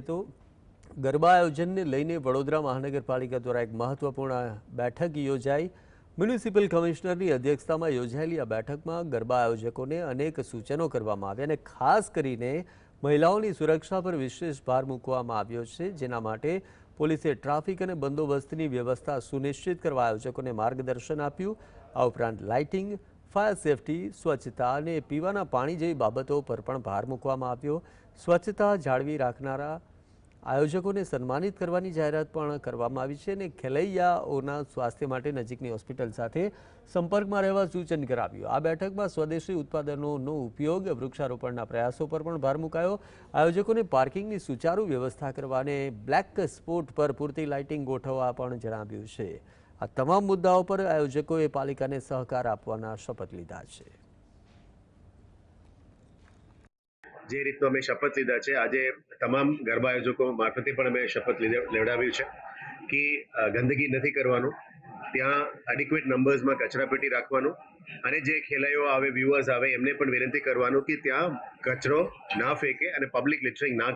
તો ગરબા આયોજનને લઈને વડોદરા મહાનગરપાલિકા દ્વારા એક મહત્વપૂર્ણ બેઠક યોજાઈ। મ્યુનિસિપલ કમિશનરની અધ્યક્ષતામાં યોજાયેલી આ બેઠકમાં ગરબા આયોજકોને અનેક સૂચનો કરવામાં આવ્યા અને ખાસ કરીને મહિલાઓની સુરક્ષા પર વિશેષ ભાર મૂકવામાં આવ્યો છે, જેના માટે પોલીસે ટ્રાફિક અને બંદોબસ્તની વ્યવસ્થા સુનિશ્ચિત કરવા આયોજકોને માર્ગદર્શન આપ્યું। આ ઉપરાંત લાઇટિંગ, ફાયર સેફટી, સ્વચ્છતા અને પીવાના પાણી જેવી બાબતો પર પણ ભાર મૂકવામાં આવ્યો। સ્વચ્છતા જાળવી રાખનારા આયોજકોને સન્માનિત કરવાની જાહેરાત પણ કરવામાં આવી છે અને ખેલૈયાઓના સ્વાસ્થ્ય માટે નજીકની હોસ્પિટલ સાથે સંપર્કમાં રહેવા સૂચન કરાવ્યું। આ બેઠકમાં સ્વદેશી ઉત્પાદનોનો ઉપયોગ, વૃક્ષારોપણના પ્રયાસો પર પણ ભાર મુકાયો। આયોજકોને પાર્કિંગની સુચારુ વ્યવસ્થા કરવા અને બ્લેક સ્પોટ પર પૂરતી લાઇટિંગ ગોઠવવા પણ જણાવ્યું છે। આ તમામ મુદ્દાઓ પર આયોજકોએ પાલિકાને સહકાર આપવાના શપથ લીધા છે। જે રીતનો અમે શપથ લીધા છે, આજે તમામ ગરબા આયોજકો મારફતે પણ અમે શપથ લેવડાવ્યું છે કે ગંદકી નથી કરવાનું, ત્યાં એડિક્વેટ નંબર્સમાં કચરાપેટી રાખવાનું અને જે ખેલૈયાઓ આવે, વ્યુઅર્સ આવે, એમને પણ વિનંતી કરવાનું કે ત્યાં કચરો ના ફેંકે અને પબ્લિક લિટરિંગ ના